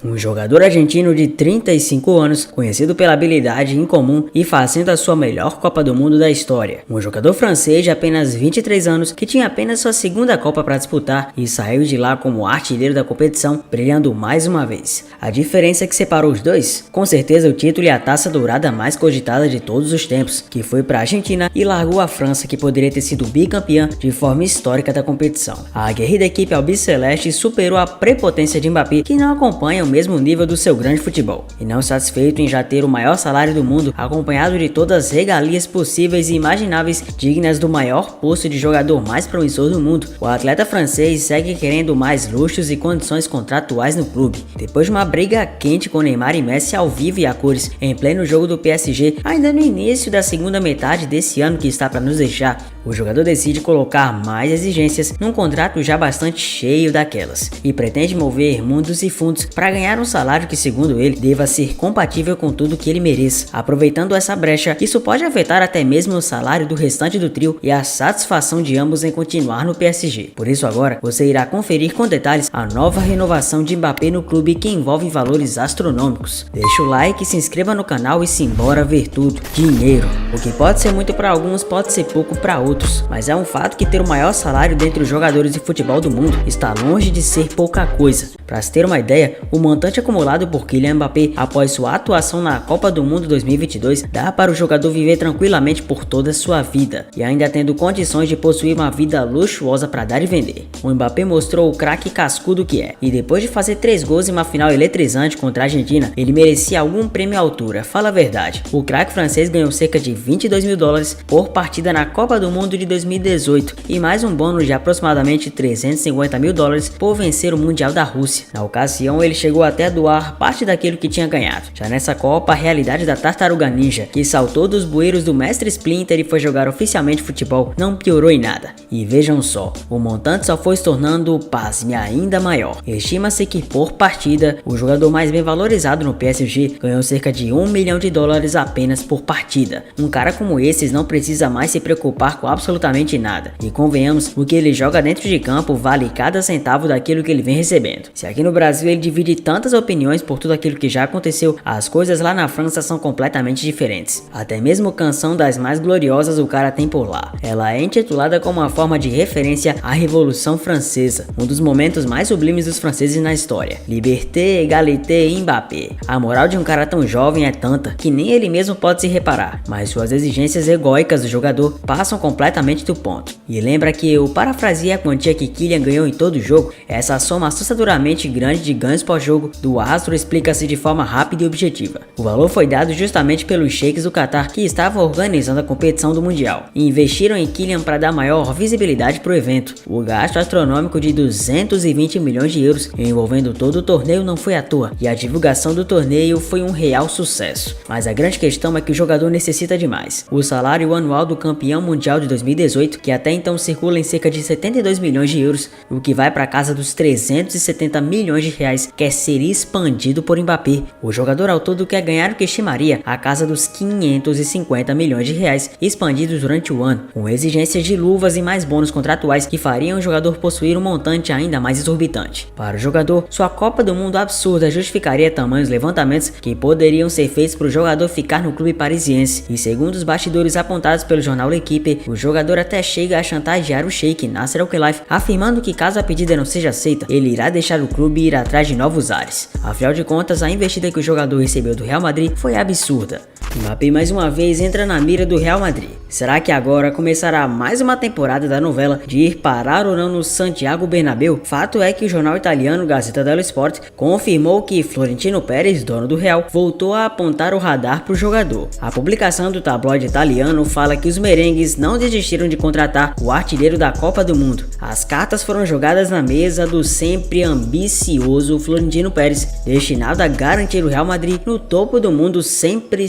Um jogador argentino de 35 anos, conhecido pela habilidade incomum e fazendo a sua melhor Copa do Mundo da história. Um jogador francês de apenas 23 anos, que tinha apenas sua segunda Copa para disputar e saiu de lá como artilheiro da competição, brilhando mais uma vez. A diferença que separou os dois? Com certeza o título e a taça dourada mais cogitada de todos os tempos, que foi para a Argentina e largou a França, que poderia ter sido bicampeã de forma histórica da competição. A aguerrida equipe albiceleste superou a prepotência de Mbappé, que não acompanha o mesmo nível do seu grande futebol. E não satisfeito em já ter o maior salário do mundo, acompanhado de todas as regalias possíveis e imagináveis dignas do maior posto de jogador mais promissor do mundo, o atleta francês segue querendo mais luxos e condições contratuais no clube. Depois de uma briga quente com Neymar e Messi ao vivo e a cores em pleno jogo do PSG, ainda no início da segunda metade desse ano que está para nos deixar, o jogador decide colocar mais exigências num contrato já bastante cheio daquelas e pretende mover mundos e fundos para ganhar um salário que, segundo ele, deva ser compatível com tudo que ele mereça. Aproveitando essa brecha, isso pode afetar até mesmo o salário do restante do trio e a satisfação de ambos em continuar no PSG. Por isso agora você irá conferir com detalhes a nova renovação de Mbappé no clube, que envolve valores astronômicos. Deixa o like, se inscreva no canal e simbora ver tudo. Dinheiro. O que pode ser muito para alguns pode ser pouco para outros, mas é um fato que ter o maior salário dentre os jogadores de futebol do mundo está longe de ser pouca coisa. Para se ter uma ideia, o montante acumulado por Kylian Mbappé após sua atuação na Copa do Mundo 2022 dá para o jogador viver tranquilamente por toda a sua vida, e ainda tendo condições de possuir uma vida luxuosa para dar e vender. O Mbappé mostrou o craque cascudo que é, e depois de fazer 3 gols em uma final eletrizante contra a Argentina, ele merecia algum prêmio à altura. Fala a verdade, o craque francês ganhou cerca de 22 mil dólares por partida na Copa do Mundo de 2018 e mais um bônus de aproximadamente 350 mil dólares por vencer o Mundial da Rússia. Na ocasião, ele chegou até a doar parte daquilo que tinha ganhado. Já nessa Copa, a realidade da Tartaruga Ninja, que saltou dos bueiros do Mestre Splinter e foi jogar oficialmente futebol, não piorou em nada. E vejam só, o montante só foi se tornando, pasme, ainda maior. Estima-se que por partida, o jogador mais bem valorizado no PSG ganhou cerca de 1 milhão de dólares apenas por partida. Um cara como esses não precisa mais se preocupar com absolutamente nada. E convenhamos, o que ele joga dentro de campo vale cada centavo daquilo que ele vem recebendo. Se aqui no Brasil ele divide tantas opiniões por tudo aquilo que já aconteceu, as coisas lá na França são completamente diferentes. Até mesmo Canção das Mais Gloriosas o cara tem por lá. Ela é intitulada como uma forma de referência à Revolução Francesa, um dos momentos mais sublimes dos franceses na história. Liberté, égalité, Mbappé. A moral de um cara tão jovem é tanta que nem ele mesmo pode se reparar, mas suas exigências egóicas do jogador passam completamente do ponto. E lembra que eu parafraseei a quantia que Kylian ganhou em todo o jogo? Essa soma assustadoramente grande de ganhos pós-jogo do astro explica-se de forma rápida e objetiva. O valor foi dado justamente pelos sheiks do Qatar, que estavam organizando a competição do Mundial e investiram em Kylian para dar maior visibilidade para o evento. O gasto astronômico de 220 milhões de euros envolvendo todo o torneio não foi à toa, e a divulgação do torneio foi um real sucesso. Mas a grande questão é que o jogador necessita de mais. O salário anual do campeão mundial de 2018, que até então circula em cerca de 72 milhões de euros, o que vai para casa dos 370 milhões de reais, quer ser expandido por Mbappé. O jogador ao todo quer ganhar o que estimaria a casa dos 550 milhões de reais expandidos durante o ano, com exigências de luvas e mais bônus contratuais que fariam o jogador possuir um montante ainda mais exorbitante. Para o jogador, sua Copa do Mundo absurda justificaria tamanhos levantamentos que poderiam ser feitos para o jogador ficar no clube parisiense, e segundo os bastidores apontados pelo jornal L'Equipe, o jogador até chega a chantagear o sheik Nasser Al-Khelaifi, afirmando que caso a pedida não seja aceita, ele irá deixar o clube e ir atrás de novos ares. Afinal de contas, a investida que o jogador recebeu do Real Madrid foi absurda. Mbappé mais uma vez entra na mira do Real Madrid. Será que agora começará mais uma temporada da novela de ir parar ou não no Santiago Bernabéu? Fato é que o jornal italiano Gazzetta dello Sport confirmou que Florentino Pérez, dono do Real, voltou a apontar o radar para o jogador. A publicação do tabloide italiano fala que os merengues não desistiram de contratar o artilheiro da Copa do Mundo. As cartas foram jogadas na mesa do sempre ambicioso Florentino Pérez, destinado a garantir o Real Madrid no topo do mundo sempre.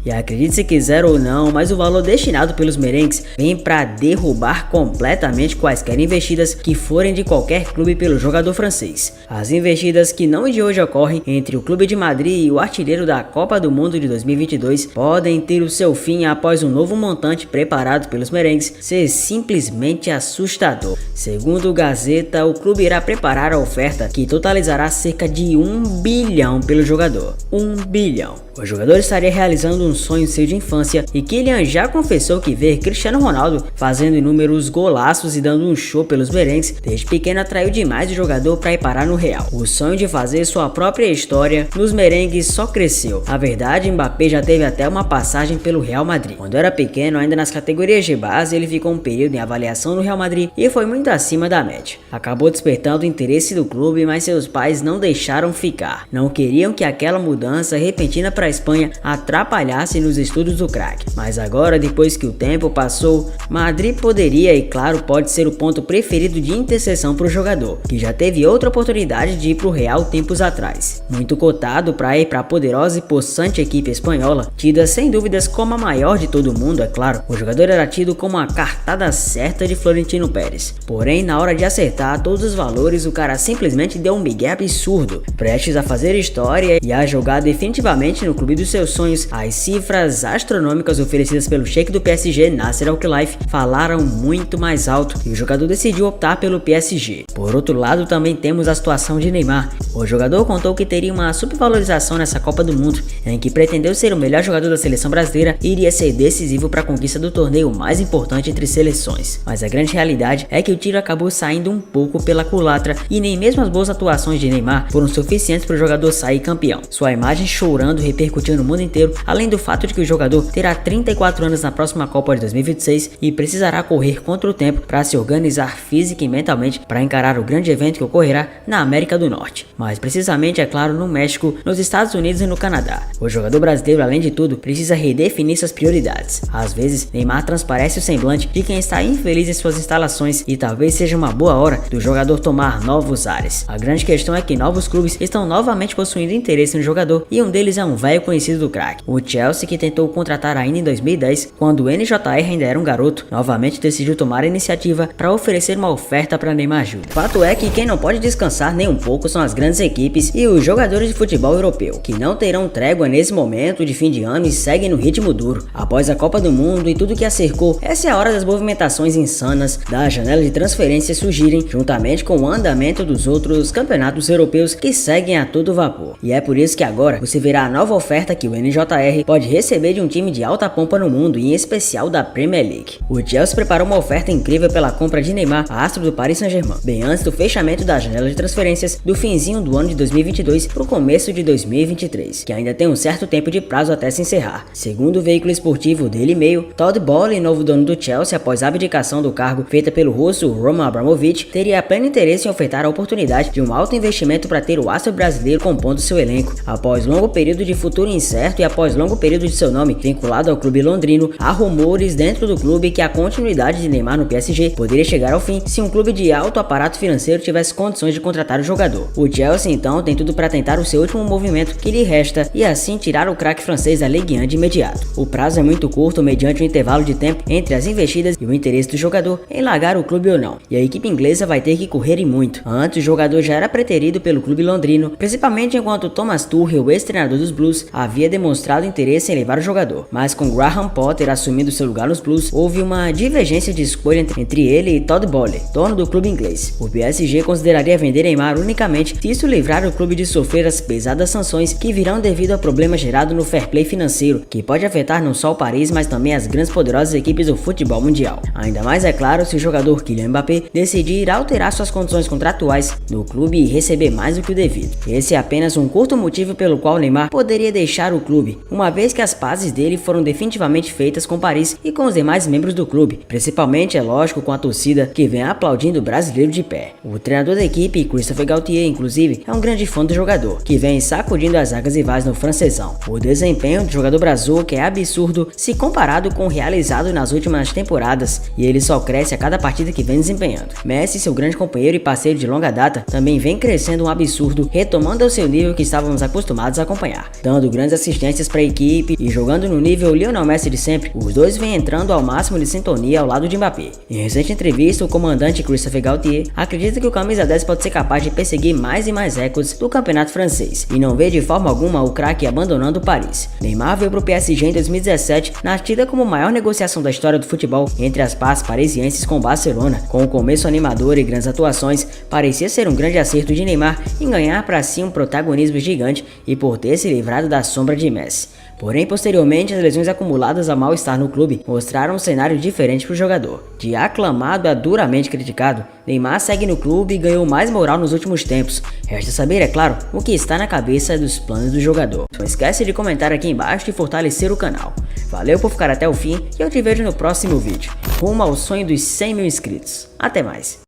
E acredite se quiser ou não, mas o valor destinado pelos merengues vem para derrubar completamente quaisquer investidas que forem de qualquer clube pelo jogador francês. As investidas que não de hoje ocorrem entre o Clube de Madrid e o artilheiro da Copa do Mundo de 2022 podem ter o seu fim após um novo montante preparado pelos merengues ser simplesmente assustador. Segundo o Gazeta, o clube irá preparar a oferta que totalizará cerca de 1 bilhão pelo jogador. 1 bilhão. O jogador estaria realizando um sonho seu de infância e Kylian já confessou que ver Cristiano Ronaldo fazendo inúmeros golaços e dando um show pelos merengues desde pequeno atraiu demais o jogador para ir parar no Real. O sonho de fazer sua própria história nos merengues só cresceu. Na verdade, Mbappé já teve até uma passagem pelo Real Madrid. Quando era pequeno, ainda nas categorias de base, ele ficou um período em avaliação no Real Madrid e foi muito acima da média. Acabou despertando o interesse do clube, mas seus pais não deixaram ficar. Não queriam que aquela mudança repentina para a Espanha atrapalhasse nos estudos do craque. Mas agora, depois que o tempo passou, Madrid poderia e claro pode ser o ponto preferido de intercessão para o jogador, que já teve outra oportunidade de ir para o Real tempos atrás. Muito cotado para ir para a poderosa e possante equipe espanhola, tida sem dúvidas como a maior de todo mundo, é claro, o jogador era tido como a cartada certa de Florentino Pérez. Porém, na hora de acertar todos os valores, o cara simplesmente deu um migué absurdo, prestes a fazer história e a jogar definitivamente no clube dos seus sonhos. As cifras astronômicas oferecidas pelo cheque do PSG, Nasser Al-Khelaifi, falaram muito mais alto e o jogador decidiu optar pelo PSG. Por outro lado, também temos a situação de Neymar. O jogador contou que teria uma subvalorização nessa Copa do Mundo, em que pretendeu ser o melhor jogador da seleção brasileira e iria ser decisivo para a conquista do torneio mais importante entre seleções. Mas a grande realidade é que o tiro acabou saindo um pouco pela culatra e nem mesmo as boas atuações de Neymar foram suficientes para o jogador sair campeão. Sua imagem chorando repercutiu no mundo inteiro, além do fato de que o jogador terá 34 anos na próxima Copa de 2026 e precisará correr contra o tempo para se organizar física e mentalmente para encarar o grande evento que ocorrerá na América do Norte, mais precisamente, é claro, no México, nos Estados Unidos e no Canadá. O jogador brasileiro, além de tudo, precisa redefinir suas prioridades. Às vezes, Neymar transparece o semblante de quem está infeliz em suas instalações e talvez seja uma boa hora do jogador tomar novos ares. A grande questão é que novos clubes estão novamente possuindo interesse no jogador e um deles é um velho conhecido do craque. O Chelsea, que tentou contratar ainda em 2010, quando o NJR ainda era um garoto, novamente decidiu tomar a iniciativa para oferecer uma oferta para Neymar Júnior. Fato é que quem não pode descansar nem um pouco são as grandes equipes e os jogadores de futebol europeu, que não terão trégua nesse momento de fim de ano e seguem no ritmo duro. Após a Copa do Mundo e tudo que a cercou, essa é a hora das movimentações insanas da janela de transferências surgirem, juntamente com o andamento dos outros campeonatos europeus que seguem a todo vapor. E é por isso que agora você verá a nova oferta que o NJR pode receber de um time de alta pompa no mundo, e em especial da Premier League. O Chelsea preparou uma oferta incrível pela compra de Neymar, astro do Paris Saint-Germain, bem antes do fechamento da janela de transferências do finzinho do ano de 2022 para o começo de 2023, que ainda tem um certo tempo de prazo até se encerrar. Segundo o veículo esportivo Daily Mail, Todd Boehly, novo dono do Chelsea após a abdicação do cargo feita pelo russo Roman Abramovich, teria pleno interesse em ofertar a oportunidade de um alto investimento para ter o astro brasileiro compondo seu elenco. Após longo período de futuro incerto e após longo período de seu nome vinculado ao clube londrino, há rumores dentro do clube que a continuidade de Neymar no PSG poderia chegar ao fim se um clube de alto aparato financeiro tivesse condições de contratar o jogador. O Chelsea então tem tudo para tentar o seu último movimento que lhe resta e assim tirar o craque francês da Ligue 1 de imediato. O prazo é muito curto mediante o intervalo de tempo entre as investidas e o interesse do jogador em largar o clube ou não, e a equipe inglesa vai ter que correr e muito. Antes, o jogador já era preterido pelo clube londrino, principalmente enquanto Thomas Tuchel, ex-treinador dos Blues, havia demonstrado interesse em levar o jogador, mas com Graham Potter assumindo seu lugar nos Blues, houve uma divergência de escolha entre ele e Todd Boehly, dono do clube inglês. O PSG consideraria vender Neymar unicamente se isso livrar o clube de sofrer as pesadas sanções que virão devido ao problema gerado no fair play financeiro, que pode afetar não só o Paris, mas também as grandes poderosas equipes do futebol mundial. Ainda mais, é claro, se o jogador Kylian Mbappé decidir alterar suas condições contratuais no clube e receber mais do que o devido. Esse é apenas um curto motivo pelo qual Neymar poderia deixar o clube, uma vez que as pazes dele foram definitivamente feitas com Paris e com os demais membros do clube, principalmente, é lógico, com a torcida que vem aplaudindo o brasileiro de pé. O treinador da equipe, Christopher Galtier, inclusive, é um grande fã do jogador, que vem sacudindo as zagas rivais no francesão. O desempenho do jogador brazuca é absurdo se comparado com o realizado nas últimas temporadas, e ele só cresce a cada partida que vem desempenhando. Messi, seu grande companheiro e parceiro de longa data, também vem crescendo um absurdo, retomando ao seu nível que estávamos acostumados a acompanhar, dando grandes assistências para a equipe equipe e jogando no nível Lionel Messi de sempre, os dois vêm entrando ao máximo de sintonia ao lado de Mbappé. Em recente entrevista, o comandante Christophe Galtier acredita que o camisa 10 pode ser capaz de perseguir mais e mais recordes do campeonato francês e não vê de forma alguma o craque abandonando o Paris. Neymar veio para o PSG em 2017, na tida como a maior negociação da história do futebol entre as partes parisienses com o Barcelona. Com o começo animador e grandes atuações, parecia ser um grande acerto de Neymar em ganhar para si um protagonismo gigante e por ter se livrado da sombra de Messi. Porém, posteriormente, as lesões acumuladas a mal-estar no clube mostraram um cenário diferente para o jogador. De aclamado a duramente criticado, Neymar segue no clube e ganhou mais moral nos últimos tempos. Resta saber, é claro, o que está na cabeça dos planos do jogador. Não esquece de comentar aqui embaixo e fortalecer o canal. Valeu por ficar até o fim e eu te vejo no próximo vídeo, rumo ao sonho dos 100 mil inscritos. Até mais!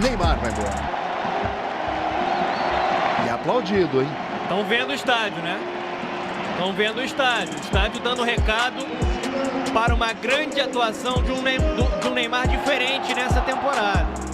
Neymar vai embora. E aplaudido, hein? Estão vendo o estádio, né? Estão vendo o estádio dando recado para uma grande atuação de um Neymar diferente nessa temporada.